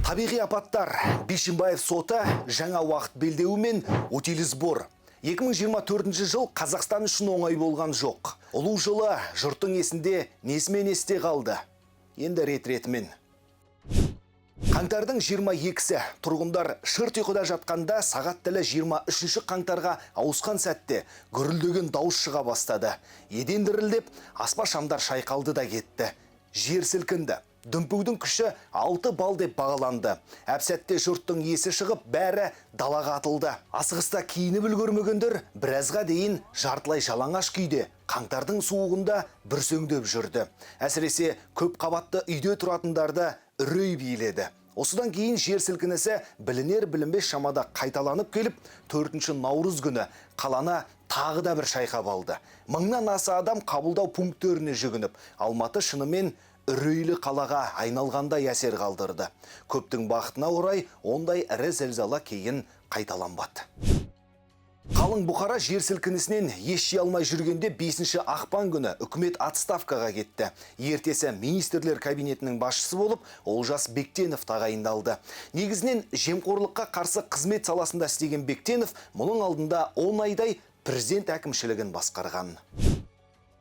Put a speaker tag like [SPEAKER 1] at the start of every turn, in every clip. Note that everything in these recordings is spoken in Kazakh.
[SPEAKER 1] Табиғи апаттар, Бишімбаев соты, жаңа уақыт белдеуі мен утилизбор. 2024 жыл Қазақстан үшін оңай болған жоқ. Ұлу жылы жұрттың есінде несімен есте қалды. Енді рет-ретімен. Қаңтардың 22-сі тұрғындар шырт ұйқыда жатқанда сағат тілі 23 қаңтарға ауысқан сәтте гүрілдеген дауыс шыға бастады. Еден дірілдеп, аспа шамдар шайқалды да кетті. Жер сілкінді. Дүмпудің күші 6 балл деп бағаланды. Әп-сәтте жұрттың есі шығып, бәрі далаға атылды. Асығыста киініп үлгермегендер біразға дейін жартылай жалаңаш күйде қаңтардың суығында бүрсеңдеп жүрді. Әсіресе көп қабатты үйде тұратындарды үрей биледі. Осыдан кейін жер сілкінісі білінер-білінбес шамада қайталанып келіп, 4 наурыз күні қаланы тағы да бір шайқап алды. Мыңнан аса адам қабылдау пункттеріне жүгініп, Алматы шынымен үрейлі қалаға айналғандай әсер қалдырды. Көптің бақытына орай ондай ірі зілзала кейін қайталанбады. Қалың Бұқара жер сілкінісінен еш жей алмай жүргенде 5 ақпан күні үкімет отставкаға кетті. Ертесі министрлер кабинетінің басшысы болып Олжас Бектенов тағайындалды. Негізінен жемқорлыққа қарсы қызмет саласында істеген Бектенов мұның алдында 10 айдай президент әкімшілігін басқарған.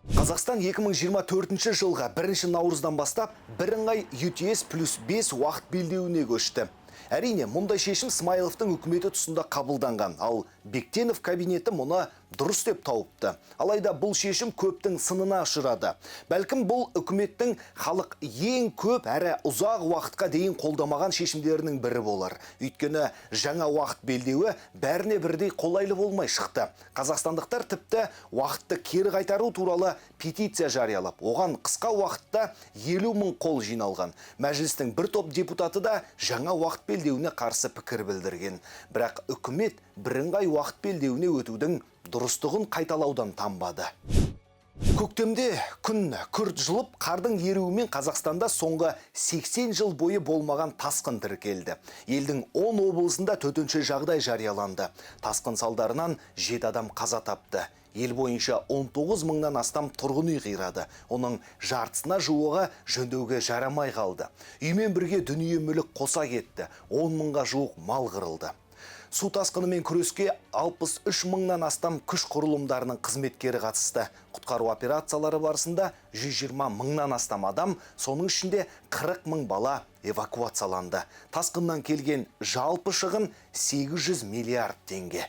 [SPEAKER 1] Қазақстан 2024 жылға 1 наурыздан бастап бірыңғай UTS + 5 уақыт белдеуіне көшті. Әрине, мұндай шешім Смайыловтың үкіметі тұсында қабылданған, ал Бектенов кабинеті мұны дұрыс деп тауыпты. Алайда бұл шешім көптің сынына ұшырады. Бәлкім бұл үкіметтің халық ең көп әрі ұзақ уақытқа дейін қолдамаған шешімдерінің бірі болар. Өйткені жаңа уақыт белдеуі бәріне бірдей қолайлы болмай шықты. Қазақстандықтар тіпті уақытты кері қайтару туралы петиция жариялап, оған қысқа уақытта 50 мың қол жиналған. Мәжілістің бір топ депутаты да жаңа уақыт белдеуіне қарсы пікір білдірген. Бірақ үкімет бірыңғай уақыт белдеуіне өтудің дұрыстығын қайталаудан танбады. Көктемде күн күрт жылып, қардың еруімен Қазақстанда соңғы 80 жыл бойы болмаған тасқын тіркелді. Елдің 10 облысында төтенше жағдай жарияланды. Тасқын салдарынан 7 адам қаза тапты. Ел бойынша 19 мыңнан астам тұрғын үй қирады. Оның жартысына жуығы жөндеуге жарамай қалды. Үймен бірге дүние мүлік қоса кетті. 10 мыңға жуық мал қырылды. Су тасқынымен күреске 63 мыңнан астам күш құрылымдарының қызметкері қатысты. Құтқару операциялары барысында 120 мыңнан астам адам, соның ішінде 40 мың бала эвакуацияланды. Тасқыннан келген жалпы шығын 800 миллиард теңге.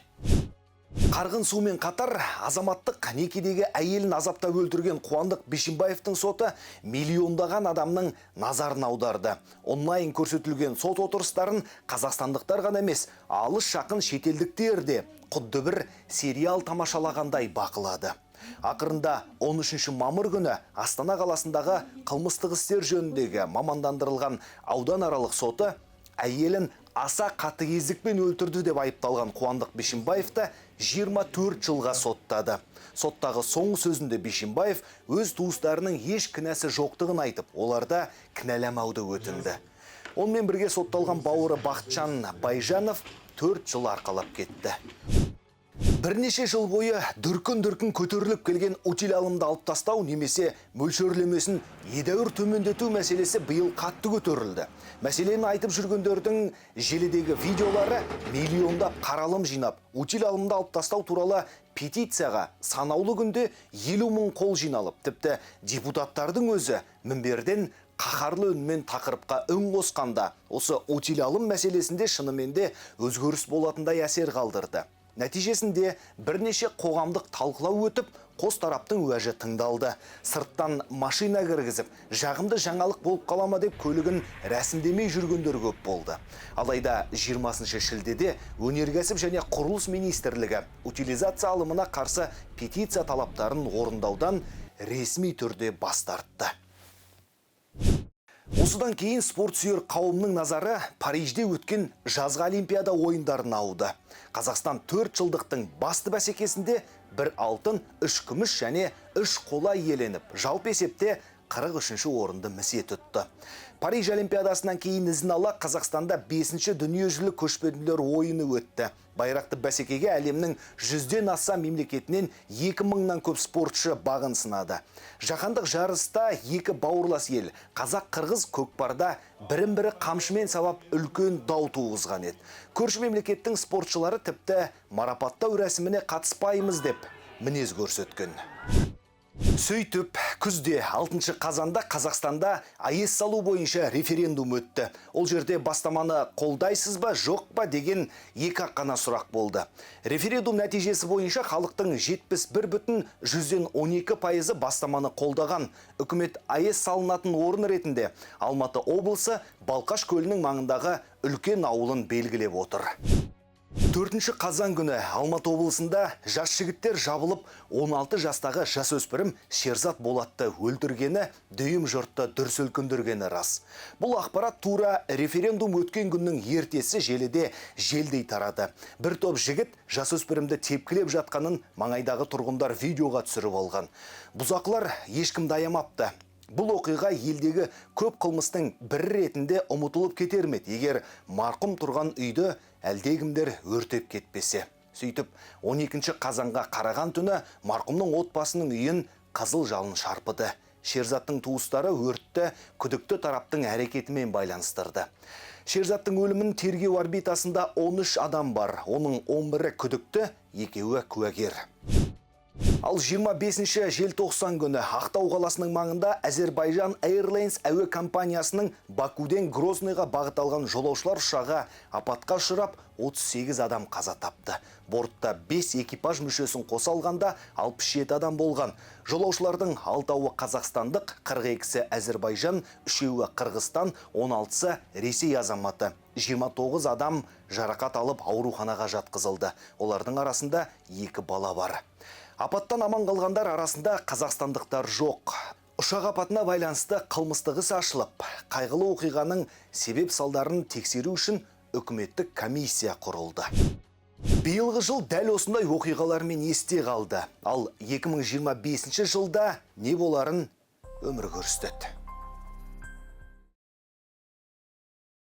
[SPEAKER 1] Қарғын сумен қатар азаматтық некедегі әйелін азаптап өлтірген Қуандық Бишімбаевтың соты миллиондаған адамның назарын аударды. Онлайн көрсетілген сот отырыстарын қазақстандықтар ғана емес, алыс жақын шетелдіктер де құдды бір сериал тамашалағандай бақылады. Ақырында 13 мамыр күні Астана қаласындағы қылмыстық істер жөніндегі мамандандырылған ауданаралық соты әйелін аса қатыгездікпен өлтірді деп айыпталған Қуандық Бишімбаевты 24 жылға соттады. Соттағы соңғы сөзінде Бишімбаев өз туыстарының еш кінәсі жоқтығын айтып, оларда кінәламауды өтінді. Онымен бірге сотталған бауыры Бақытжан Байжанов 4 жыл арқалап кетті. Бірнеше жыл бойы дүркін көтеріліп келген утил алымды алып тастау немесе мөлшерлемесін едәуір төмендету мәселесі биыл қатты көтерілді. Мәселені айтып жүргендердің желідегі видеолары миллиондап қаралым жинап, утил алымды алып тастау туралы петицияға санаулы күнде 50 мың қол жиналып, тіпті депутаттардың өзі мінберден қаһарлы үнмен тақырыпқа үн қосқанда, осы утил алым мәселесінде шынымен де өзгеріс болатындай әсер қалдырды. Нәтижесінде бірнеше қоғамдық талқылау өтіп, қос тараптың уәжі тыңдалды. Сырттан машина кіргізіп, жағымды жаңалық болып қалама деп көлігін рәсімдемей жүргендер көп болды. Алайда 20 шілдеде өнеркәсіп және құрылыс министрлігі утилизация алымына қарсы петиция талаптарын орындаудан ресми түрде бас тартты. Осыдан кейін спортсүйер қауымның назары Парижде өткен жазғы Олимпиада ойындарына ауды. Қазақстан 4 жылдықтың басты бәсекесінде 1 алтын, 3 күміс және 3 қола иеленіп, жалпы есепте 43-ші орынды місе тұтты. Париж Олимпиадасынан кейін ізін ала Қазақстанда 5-ші дүниежүзілік көшпенділер ойыны өтті. Байрақты бәсекеге әлемнің 100-ден аса мемлекетінен 2000-нан көп спортшы бағын сынады. Жаһандық жарыста екі бауырлас ел, қазақ-қырғыз көкпарда бірін-бірі қамшымен сабап үлкен дау туғызған еді. Көрші мемлекеттің спортшылары тіпті марапаттау рәсіміне қатыспаймыз деп мінез көрсеткен. Сөйтіп, күзде 6 қазанда Қазақстанда АЭС салу бойынша референдум өтті. Ол жерде бастаманы қолдайсыз ба, жоқ па деген екі қана сұрақ болды. Референдум нәтижесі бойынша халықтың 71,12% бастаманы қолдаған. Үкімет АЭС салынатын орын ретінде Алматы облысы Балқаш көлінің маңындағы үлкен ауылын белгілеп отыр. 4 қазан күні Алматы облысында жас жігіттер жабылып, 16 жастағы жасөспірім Шерзат Болатты өлтіргені дүйім жұртты дүр сілкіндіргені рас. Бұл ақпарат тура референдум өткен күннің ертесі желіде желдей тарады. Бір топ жігіт жасөспірімді тепкілеп жатқанын маңайдағы тұрғындар видеоға түсіріп алған. Бұзақылар ешкімді аямапты. Бұл оқиға елдегі көп қылмыстың бір ретінде ұмытылып кетер ме, егер марқұм тұрған үйді әлдегімдер өртеп кетпесе. Сөйтіп, 12 қазанға қараған түні марқұмның отбасының үйін қызыл жалын шарпыды. Шерзаттың туыстары өртті күдікті тараптың әрекетімен байланыстырды. Шерзаттың өлімін тергеу орбитасында 13 адам бар. Оның 11-і күдікті, 2-і куәгер. Ал 25 желтоқсан күні Ақтау қаласының маңында Азербайжан Airlines әуе компаниясының Бакуден Грознойға бағыт алған жолаушылар ұшағы апатқа ұшырап, 38 адам қаза тапты. Бортта 5 экипаж мүшесін қоса алғанда 67 адам болған. Жолаушылардың 6-ы қазақстандық, 42-сі Азербайжан, 3-і Қырғызстан, 16-сы Ресей азаматы. 29 адам жарақат алып ауруханаға жатқызылды. Олардың арасында 2 бала бар. Апаттан аман қалғандар арасында қазақстандықтар жоқ. Ұшақ апатына байланысты қылмыстық іс ашылып, қайғылы оқиғаның себеп салдарын тексеру үшін үкіметтік комиссия құрылды. Биылғы жыл дәл осындай оқиғалармен есте қалды. Ал 2025 жылда не боларын өмір көрсетеді.